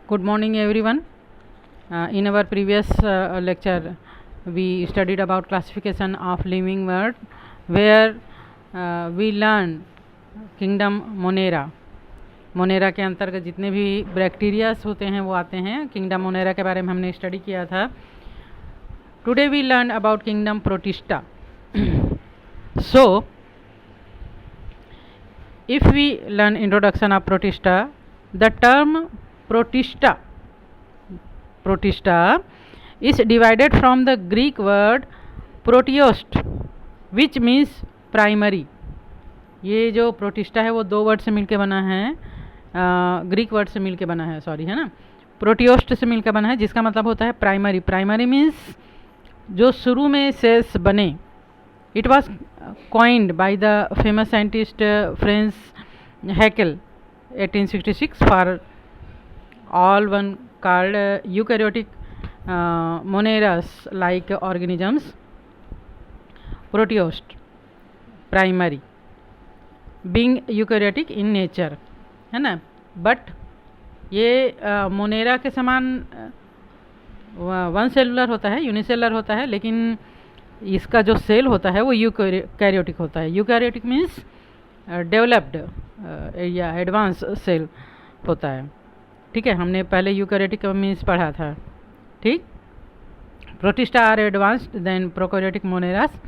Good morning, everyone. In our previous lecture, we studied about classification of living world, where we learned kingdom Monera. Monera के अंतर्गत जितने भी bacterias होते हैं वो आते हैं. किंगडम मोनेरा के बारे में हमने स्टडी किया था. Today we learn about kingdom Protista. So if we learn introduction of protista, the term protista is divided from the Greek word proteost, which means primary. ये जो प्रोटिस्टा है वो दो वर्ड से मिलके बना है, ग्रीक वर्ड से मिलके बना है, सॉरी, है ना. प्रोटियोस्ट से मिलकर बना है, जिसका मतलब होता है प्राइमरी. प्राइमरी मीन्स जो शुरू में सेल्स बने. It was coined by the famous scientist Franz Haeckel 1866 for all one called eukaryotic moneras like organisms. Proteost, primary, being eukaryotic in nature, है ना. बट ये मोनेरा के समान वन सेलुलर होता है, यूनिसेलुलर होता है, लेकिन इसका जो सेल होता है वो यूकैरियोटिक होता है. यूकैरियोटिक मीन्स डेवलप्ड या एडवांस सेल होता है. ठीक है, हमने पहले यूकैरियोटिक मीन्स पढ़ा था. ठीक. Protista are advanced than prokaryotic moneras.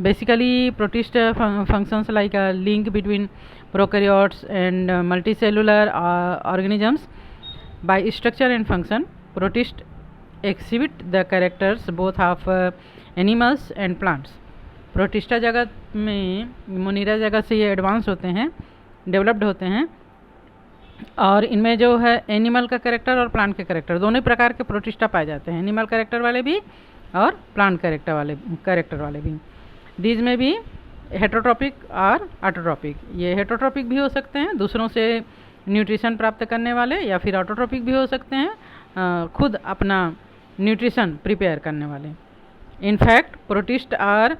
Basically protista functions like a link between prokaryotes and multicellular organisms. By structure and function, protists exhibit the characters both of animals and plants. Protista जगत में, Monera जगत से ये advance होते हैं, developed होते हैं, और इनमें जो है एनिमल का कैरेक्टर और प्लांट के कैरेक्टर दोनों प्रकार के प्रोटिस्टा पाए जाते हैं. एनिमल कैरेक्टर वाले भी और प्लांट कैरेक्टर वाले भी. दीज में भी हेटरोट्रॉपिक और ऑटोट्रॉपिक. ये हेटरोट्रॉपिक भी हो सकते हैं, दूसरों से न्यूट्रिशन प्राप्त करने वाले, या फिर ऑटोट्रॉपिक भी हो सकते हैं, खुद अपना न्यूट्रिशन प्रिपेयर करने वाले. In fact protist are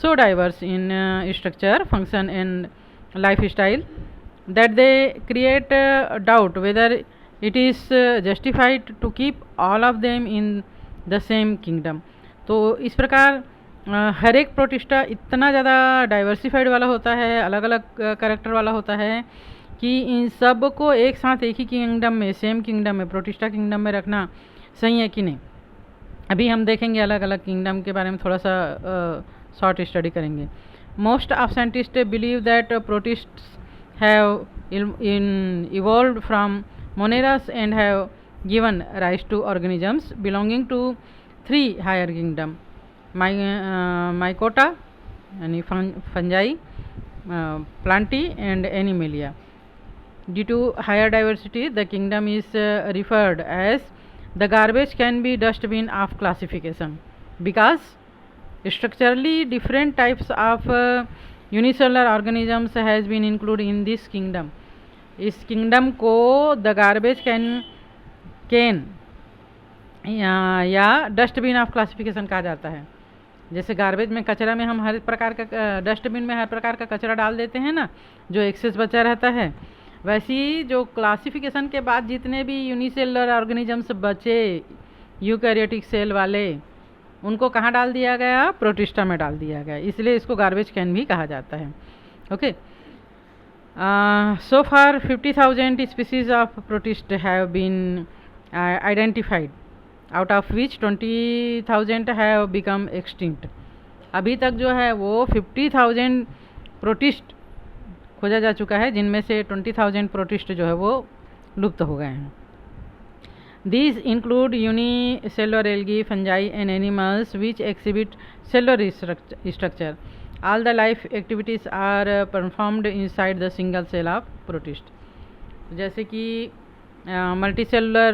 so diverse in structure, function and life style that they create doubt whether it is justified to keep all of them in the same kingdom. तो इस प्रकार हर एक प्रोटिस्टा इतना ज़्यादा diversified वाला होता है, अलग अलग कैरेक्टर वाला होता है, कि इन सब को एक साथ एक ही किंगडम में, सेम किंगडम में, प्रोटिस्टा किंगडम में रखना सही है कि नहीं. अभी हम देखेंगे अलग अलग किंगडम के बारे में, थोड़ा सा शॉर्ट स्टडी करेंगे. Most of scientist believe that protists have evolved from moneras and have given rise to organisms belonging to 3 higher kingdom: mycota यानी fungi, Plantae and animalia. Due to higher diversity, the kingdom is referred as the garbage can be dustbin of classification, because structurally different types of unicellular organisms has been included in this kingdom. इस kingdom को the garbage can या dustbin of classification कहा जाता है. जैसे garbage में, कचरा में हम हर प्रकार का, डस्टबिन में हर प्रकार का कचरा डाल देते हैं ना, जो एक्सेस बचा रहता है, वैसी जो क्लासिफिकेशन के बाद जितने भी यूनिसेलुलर ऑर्गेनिजम्स बचे, यूकैरियोटिक सेल वाले, उनको कहाँ डाल दिया गया? प्रोटिस्टा में डाल दिया गया. इसलिए इसको गार्बेज कैन भी कहा जाता है. Okay. So far 50,000 species of protist have been identified, out of which 20,000 have become extinct. अभी तक जो है वो 50,000 प्रोटिस्ट खोजा जा चुका है, जिनमें से 20,000 प्रोटिस्ट जो है वो लुप्त हो गए हैं. These include unicellular algae, fungi and animals which exhibit cellular structure. All the life activities are performed inside the single cell of protist. जैसे कि multicellular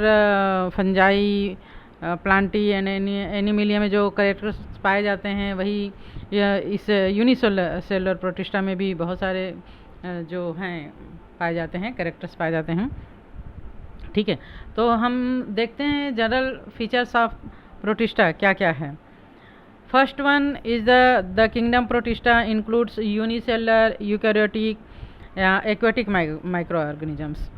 fungi, Plantae and Animalia में जो कैरेक्टर्स पाए जाते हैं, वही इस यूनिसेलुलर प्रोटिस्टा में भी बहुत सारे जो हैं पाए जाते हैं, कैरेक्टर्स पाए जाते हैं. ठीक है, तो हम देखते हैं जनरल फीचर्स ऑफ प्रोटिस्टा क्या क्या है. First one is the kingdom protista includes unicellular, eukaryotic, या एक्वेटिक माइक्रो ऑर्गेनिजम्स।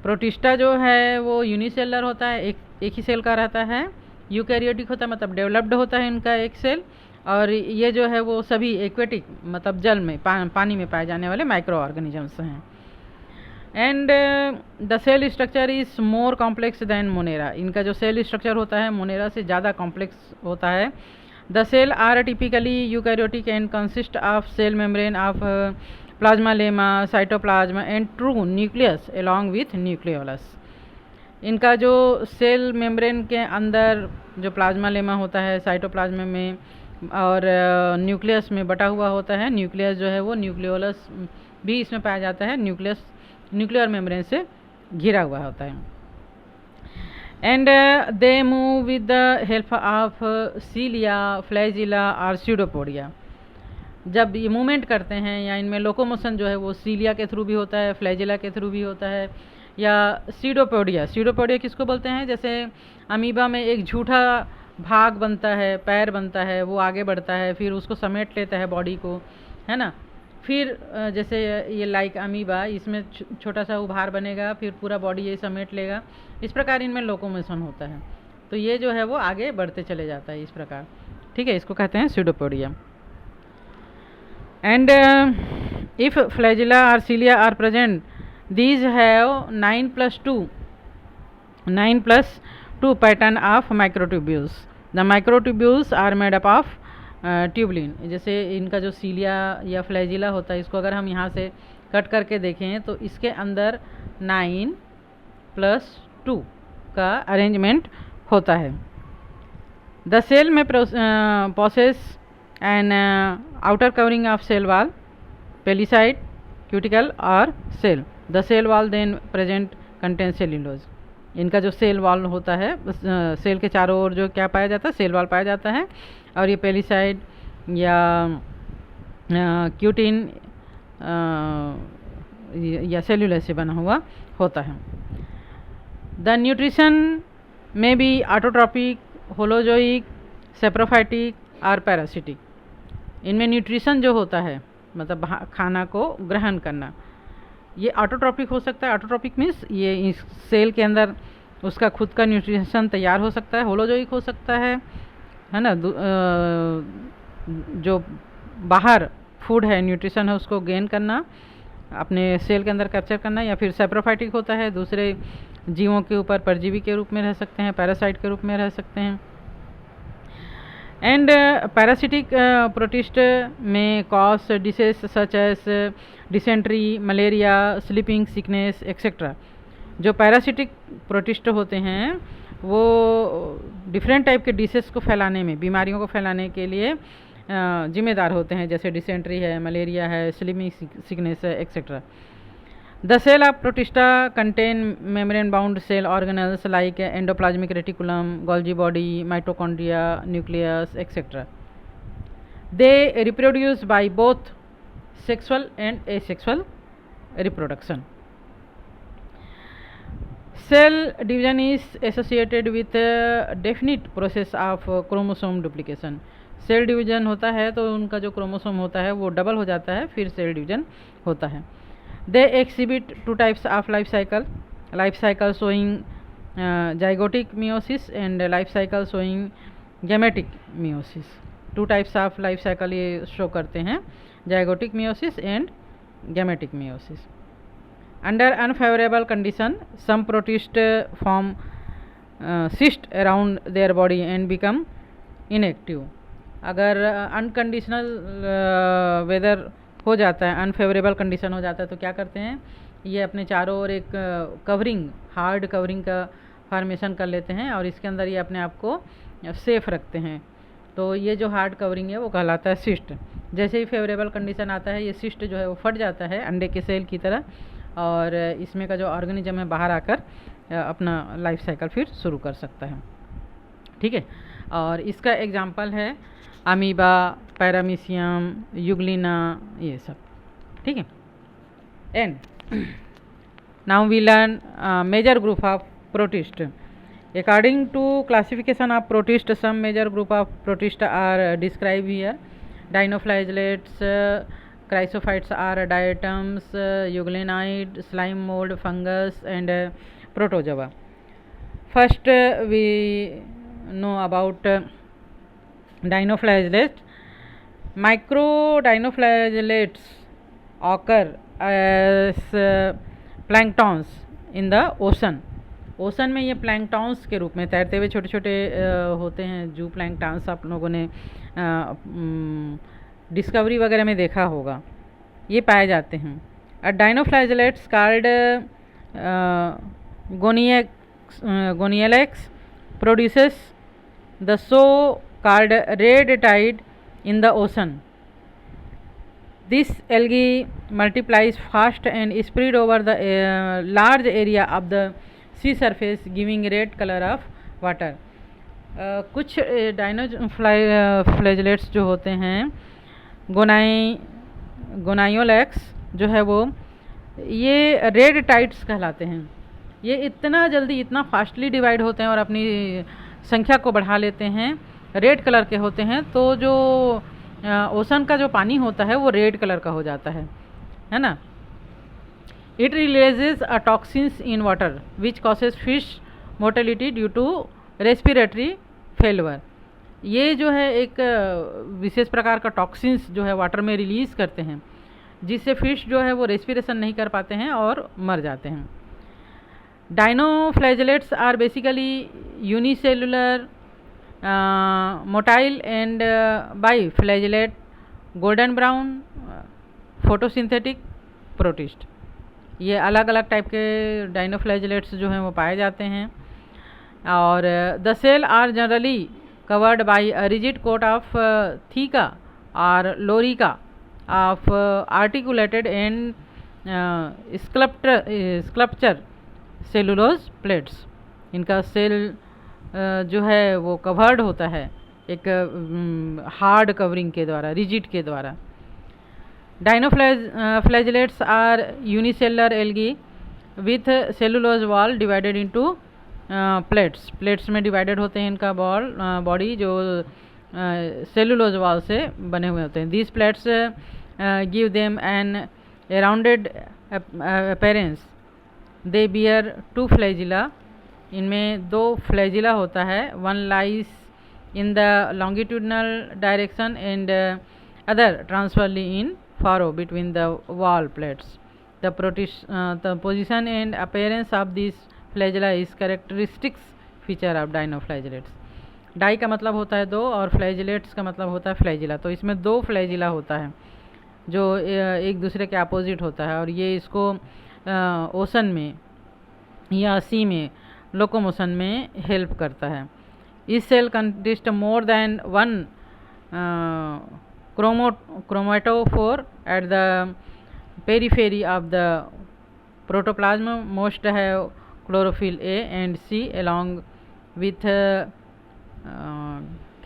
प्रोटिस्टा जो है वो यूनिसेलर होता है, एक ही सेल का रहता है। यूकैरियोटिक होता है मतलब डेवलप्ड होता है इनका एक सेल, और ये जो है वो सभी एक्वेटिक मतलब जल में पानी में पाए जाने वाले माइक्रो ऑर्गेनिजम्स हैं। And the cell structure is more complex than Monera. इनका जो सेल स्ट्रक्चर होता है मोनेरा से ज़्यादा कॉम्प्लेक्स होता है। The cell are typically eukaryotic and consist of cell membrane of plasma lemma, cytoplasma and true nucleus along with nucleolus. इनका जो सेल मेम्ब्रेन के अंदर जो प्लाज्मा लेमा होता है साइटोप्लाज्मा में और न्यूक्लियस में बटा हुआ होता है। न्यूक्लियस जो है वो न्यूक्लियोलस भी इसमें पाया जाता है, न्यूक्लियस न्यूक्लियर मेम्ब्रेन से घिरा हुआ होता है। And they move with the help of सीलिया, flagella और स्यूडोपोडिया। जब ये मूवमेंट करते हैं या इनमें लोकोमोशन जो है वो सीलिया के थ्रू भी होता है, फ्लैजिला के थ्रू भी होता है, या सीडोपोडिया। सीडोपोडिया किसको बोलते हैं? जैसे अमीबा में एक झूठा भाग बनता है, पैर बनता है, वो आगे बढ़ता है, फिर उसको समेट लेता है बॉडी को, है ना। फिर जैसे ये लाइक अमीबा, इसमें छोटा सा उभार बनेगा, फिर पूरा बॉडी ये समेट लेगा। इस प्रकार इनमें लोकोमोशन होता है, तो ये जो है वो आगे बढ़ते चले जाता है इस प्रकार, ठीक है। इसको कहते हैं सीडोपोडिया। एंड इफ फ्लैजिला और सीलिया are present, these have 9+2 pattern of microtubules. The microtubules are made up of tubulin. जैसे इनका जो सीलिया या फ्लैजिला होता है, इसको अगर हम यहाँ से कट करके देखें तो इसके अंदर 9+2 का अरेंजमेंट होता है। द सेल में possess an outer covering of cell wall, pellicle, cuticle और cell. The cell wall then present contain cellulose. इनका जो सेल वॉल होता है, सेल के चारों ओर जो क्या पाया जाता है, सेल वॉल पाया जाता है, और ये पेलिसाइड या क्यूटिन या सेल्यूलोज से बना हुआ होता है। द न्यूट्रिशन में भी ऑटोट्रॉपिक, होलोजोइक, सेप्रोफाइटिक और पैरासिटिक। इनमें न्यूट्रिशन जो होता है मतलब खाना को ग्रहण करना, ये ऑटोट्रॉपिक हो सकता है। ऑटोट्रॉपिक मीन्स ये इस सेल के अंदर उसका खुद का न्यूट्रिशन तैयार हो सकता है। होलोजोइक हो सकता है ना, जो बाहर फूड है, न्यूट्रिशन है, उसको गेन करना, अपने सेल के अंदर कैप्चर करना। या फिर सेप्रोफाइटिक होता है, दूसरे जीवों के ऊपर परजीवी के रूप में रह सकते हैं, पैरासाइट के रूप में रह सकते हैं। एंड पैरासिटिक प्रोटिस्ट में cause disease such as dysentery, malaria, sleeping sickness etcetera. जो पैरासिटिक प्रोटिस्ट होते हैं वो डिफरेंट टाइप के डिसीज को फैलाने में, बीमारियों को फैलाने के लिए जिम्मेदार होते हैं, जैसे डिसेंट्री है, मलेरिया है, स्लीपिंग सिकनेस है etcetera. The cell of Protista contain membrane-bound cell organelles like endoplasmic reticulum, Golgi body, mitochondria, nucleus, etc. They reproduce by both sexual and asexual reproduction. Cell division is associated with a definite process of chromosome duplication. Cell division होता है तो उनका जो chromosome होता है वो double हो जाता है, फिर सेल डिवीजन होता है। They exhibit two types of life cycle showing zygotic meiosis and life cycle showing gametic meiosis. Two types of life cycle ये शो करते हैं, zygotic meiosis and gametic meiosis. Under unfavorable condition, some protists form cyst around their body and become inactive. अगर unconditional weather हो जाता है, unfavourable condition हो जाता है, तो क्या करते हैं, ये अपने चारों ओर एक कवरिंग, हार्ड कवरिंग का फॉर्मेशन कर लेते हैं और इसके अंदर ये अपने आप को सेफ रखते हैं। तो ये जो हार्ड कवरिंग है वो कहलाता है सिस्ट। जैसे ही फेवरेबल कंडीशन आता है, ये सिस्ट जो है वो फट जाता है अंडे के सेल की तरह, और इसमें का जो ऑर्गेनिज्म है बाहर आकर अपना लाइफ साइकिल फिर शुरू कर सकता है, ठीक है। और इसका एग्जाम्पल है अमीबा, पैरामीशियम, यूग्लिना, ये सब, ठीक है। And now we learn major group of protist. According to classification of protist, some major group of protist are describe here: dinoflagellates, Chrysophytes are diatoms, euglenoid, slime mold, fungus, and protozoa. First, we know about dinoflagellates. Microdinoflagellates occur as planktons in the ocean. Ocean में ये planktons के रूप में तैरते हुए छोटे छोटे होते हैं, जू प्लैंकटॉन्स आप लोगों ने डिस्कवरी वगैरह में देखा होगा, ये पाए जाते हैं. Dinoflagellates called Gonyaulax produces the so called red tide in the ocean. This algae multiplies fast and spread over the large area of the sea surface, giving red color of water. कुछ डाइनोफ्लैजेलेट्स जो होते हैं, गोनायोलेक्स जो है वो, ये red tides कहलाते हैं. ये इतना जल्दी, इतना फास्टली डिवाइड होते हैं और अपनी संख्या को बढ़ा लेते हैं, रेड कलर के होते हैं. तो जो ओशन का जो पानी होता है वो रेड कलर का हो जाता है ना. It releases a toxins in water which causes fish mortality due to respiratory failure. ये जो है एक विशेष प्रकार का टॉक्सिन्स जो है वाटर में रिलीज करते हैं, जिससे फिश जो है वो रेस्पिरेशन नहीं कर पाते हैं और मर जाते हैं. Dinoflagellates are basically unicellular, motile and biflagellate, golden brown, photosynthetic protist. ये अलग अलग टाइप के डाइनोफ्लैजेलेट्स जो हैं वो पाए जाते हैं. और the cell are generally covered by a rigid coat of theca or lorica of articulated and sculpture cellulose plates. इनका सेल जो है वो कवर्ड होता है एक हार्ड कवरिंग के द्वारा, रिजिड के द्वारा. Dinoflagellates are unicellular algae with cellulose wall divided into plates. Plates में डिवाइडेड होते हैं इनका बॉडी जो सेलुलोज वॉल से बने हुए होते हैं. These plates give them an rounded appearance. They bear 2 flagella. इनमें 2 फ्लैजिला होता है. One lies in the longitudinal direction and other transversely in furrow between the wall plates. The position and appearance of these flagella is characteristics feature of dinoflagellates. Di का मतलब होता है 2 और flagellates का मतलब होता है फ्लैजिला. तो इसमें 2 फ्लैजिला होता है जो एक दूसरे के अपोजिट होता है, और ये इसको ओशन में या सी में लोकोमोशन में हेल्प करता है. इस cell consist more than 1 chromatophore at the periphery of the protoplasm. Most have chlorophyll A and C along with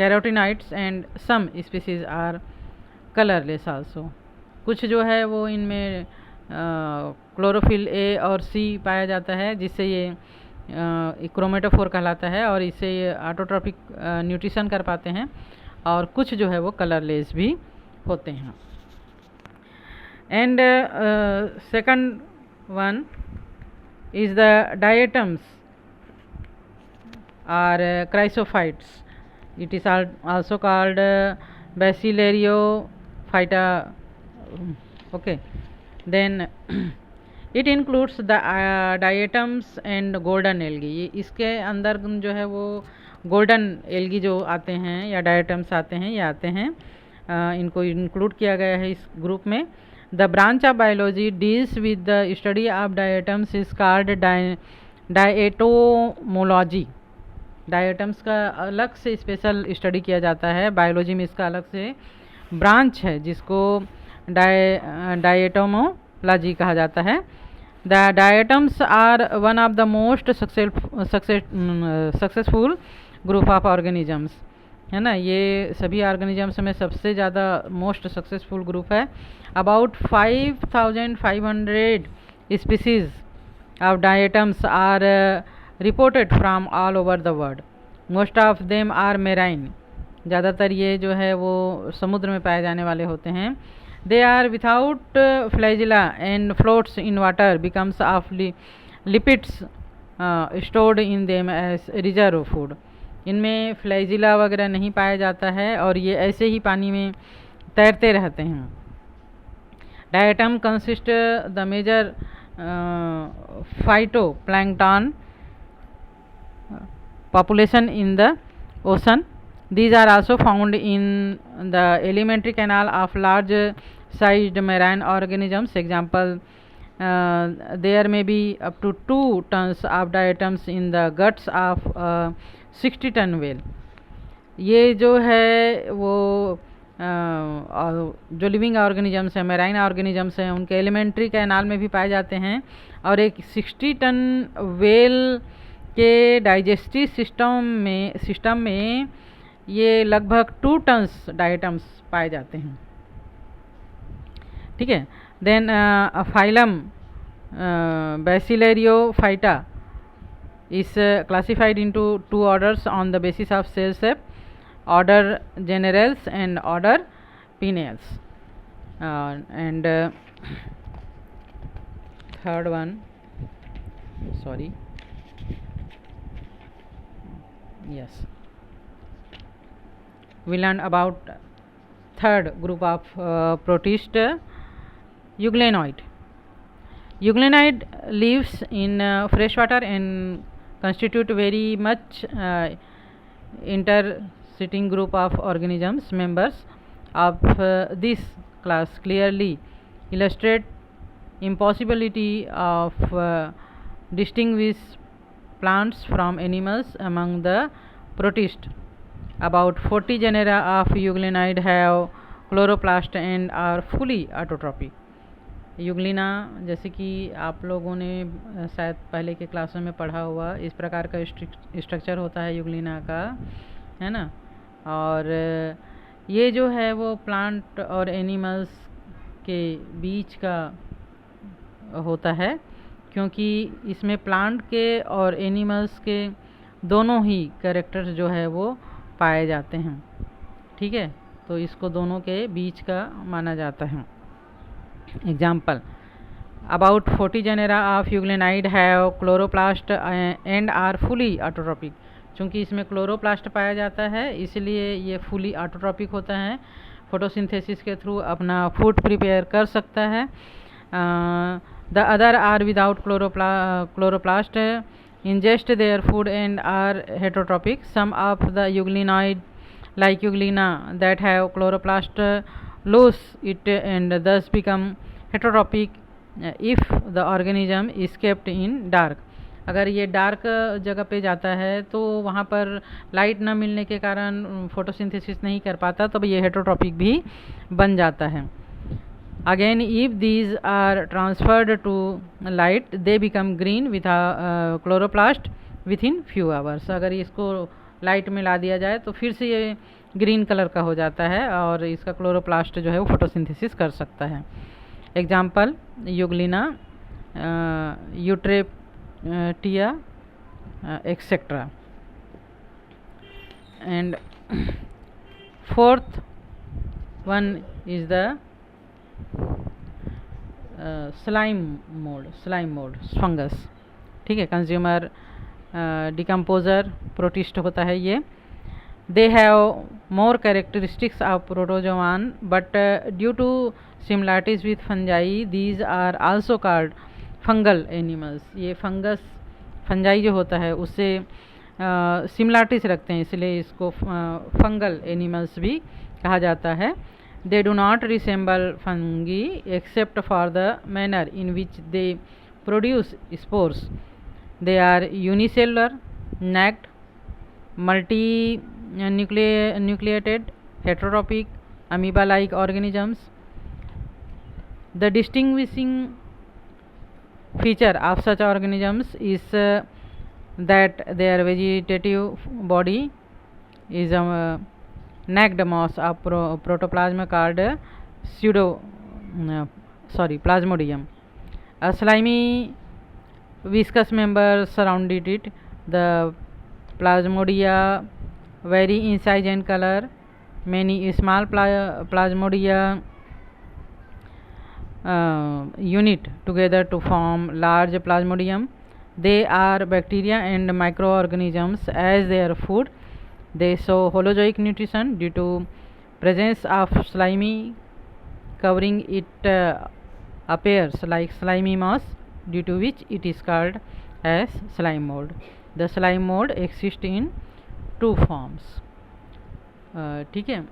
carotenoids, and some species are colorless also. कुछ जो है वो इनमें क्लोरोफिल ए और सी पाया जाता है, जिससे ये क्रोमेटोफोर कहलाता है, और इससे ये ऑटोट्रॉपिक न्यूट्रिशन कर पाते हैं. और कुछ जो है वो कलरलेस भी होते हैं. And second one is the diatoms or chrysophytes. It is also called bacillariophyta. Okay, then it includes the diatoms and golden algae. इसके अंदर जो है वो गोल्डन एल्गी जो आते हैं या डायटम्स आते हैं, ये आते हैं, इनको इंक्लूड किया गया है इस ग्रुप में. The branch of biology deals with the study of diatoms is called diatomology. Diatoms का अलग से स्पेशल स्टडी किया जाता है, बायोलॉजी में इसका अलग से ब्रांच है जिसको डायटोमोलॉजी कहा जाता है. The diatoms are one of the most successful group of organisms, है ना. ये सभी ऑर्गेनिजम्स में सबसे ज़्यादा मोस्ट सक्सेसफुल ग्रुप है. About 5500 species of diatoms are reported from all over the world. Most of them are marine. ज़्यादातर ये जो है वो समुद्र में पाए जाने वाले होते हैं. They are without flagella and floats in water, becomes of lipids stored in them as reserve food. इनमें फ्लैजिला वगैरह नहीं पाया जाता है और ये ऐसे ही पानी में तैरते रहते हैं. Diatom consist the major phytoplankton population in the ocean. These are also found in the alimentary canal of large sized marine organisms. Example, there may be up to 2 tons of diatoms in the guts of 60-ton whale. ये जो है वो जो living organisms हैं, marine organisms हैं, उनके alimentary canal में भी पाए जाते हैं और एक 60 टन वेल के डाइजेस्टिव सिस्टम में ये लगभग 2 टन्स डाइटम्स पाए जाते हैं. ठीक है. Then phylum bacillariophyta is classified into 2 orders on the basis of cell shape, order Generales and order Pineals. And third one, sorry, yes, we learned about third group of protist, euglenoid. Euglenoid lives in freshwater and constitute very much intersitting group of organisms. Members of this class clearly illustrate impossibility of distinguish plants from animals among the protists. About 40 genera of euglenoid have chloroplast and are fully autotrophic. युग्लिना, जैसे कि आप लोगों ने शायद पहले के क्लासों में पढ़ा हुआ, इस प्रकार का स्ट्रक्चर होता है युग्लिना का, है ना. और ये जो है वो प्लांट और एनिमल्स के बीच का होता है, क्योंकि इसमें प्लांट के और एनिमल्स के दोनों ही कैरेक्टर्स जो है वो पाए जाते हैं. ठीक है, तो इसको दोनों के बीच का माना जाता है. Example, about 40 genera of euglenoid have chloroplast and are fully autotrophic. चूँकि इसमें क्लोरोप्लास्ट पाया जाता है इसलिए ये फुली ऑटोट्रॉपिक होता है, फोटोसिंथेसिस के थ्रू अपना फूड प्रिपेयर कर सकता है. The other are without chloroplast, ingest their food and are heterotropic. Some of the euglenoid like euglena that have chloroplast lose it and thus become heterotropic if the organism is kept in dark. अगर ये dark जगह पे जाता है तो वहाँ पर light न मिलने के कारण फोटोसिंथेसिस नहीं कर पाता, तब ये हेटेरोट्रॉपिक भी बन जाता है. Again if these are transferred to light they become green with chloroplast within few hours. अगर इसको लाइट में ला दिया जाए तो फिर से ये ग्रीन कलर का हो जाता है और इसका क्लोरोप्लास्ट जो है वो फोटोसिंथेसिस कर सकता है. Example, euglena, eutreptia etcetera. And fourth one is the slime mould fungus. ठीक है, कंज्यूमर डिकम्पोजर प्रोटिस्ट होता है ये. They have more characteristics of protozoan, but due to similarities with fungi, these are also called fungal animals. ये fungi जो होता है उससे सिमिलरिटीज रखते हैं, इसलिए इसको फंगल एनिमल्स भी कहा जाता है. They do not resemble fungi except for the manner in which they produce spores. They are unicellular, naked, multi-nucleated, heterotropic, amoeba-like organisms. The distinguishing feature of such organisms is that their vegetative body is a naked mass of protoplasm called plasmodium. A slimy viscous member surrounded it. The plasmodia vary in size and color. Many small plasmodia unit together to form large plasmodium. They are bacteria and microorganisms as their food. They show holozoic nutrition due to presence of slimy covering. It appears like slimy mass, due to which it is called as slime mold. The slime mold exists in two forms. ठीक है,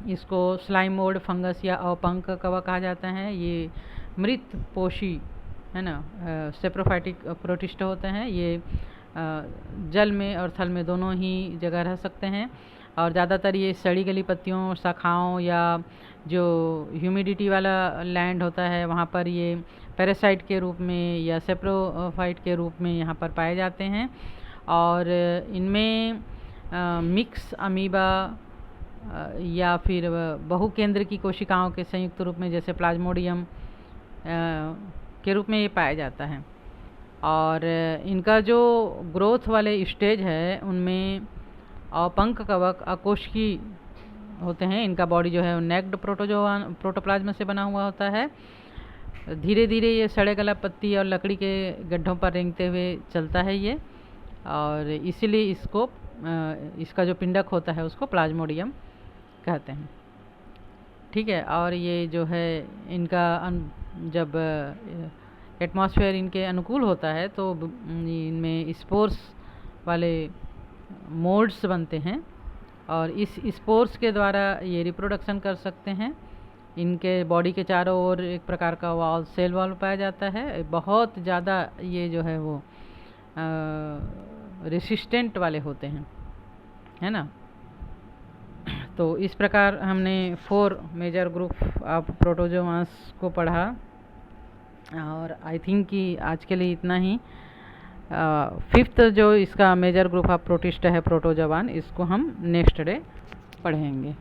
इसको slime mould fungus या अपंक कवक कहा जाता है। ये मृत पोषी है ना, सेप्रोफाइटिक प्रोटिस्ट होते हैं। ये जल में और थल में दोनों ही जगह रह सकते हैं और ज़्यादातर ये सड़ी गली पत्तियों, शाखाओं या जो ह्यूमिडिटी वाला लैंड होता है वहाँ पर ये पैरासाइट के रूप में या सेप्रोफाइट के रूप में यहाँ पर पाए जाते हैं। और इनमें मिक्स अमीबा या फिर बहुकेंद्र की कोशिकाओं के संयुक्त रूप में जैसे प्लाज्मोडियम के रूप में ये पाया जाता है। और इनका जो ग्रोथ वाले स्टेज है उनमें अपंक कवक अकोशिकी होते हैं। इनका बॉडी जो है नेक्ड प्रोटोप्लाज्म से बना हुआ होता है। धीरे धीरे ये सड़े गला पत्ती और लकड़ी के गड्ढों पर रेंगते हुए चलता है ये, और इसीलिए इसको इसका जो पिंडक होता है उसको प्लाज्मोडियम कहते हैं। ठीक है, और ये जो है इनका जब एटमॉस्फेयर इनके अनुकूल होता है तो इनमें स्पोर्स वाले मोल्ड्स बनते हैं और इस स्पोर्स के द्वारा ये रिप्रोडक्शन कर सकते हैं। इनके बॉडी के चारों ओर एक प्रकार का वॉल, सेल वॉल पाया जाता है। बहुत ज़्यादा ये जो है वो रेसिस्टेंट वाले होते हैं, है ना। तो इस प्रकार हमने 4 मेजर ग्रुप ऑफ प्रोटोजोआंस को पढ़ा और आई थिंक कि आज के लिए इतना ही। 5th जो इसका मेजर ग्रुप ऑफ प्रोटिस्ट है प्रोटोजोआन, इसको हम नेक्स्ट डे पढ़ेंगे।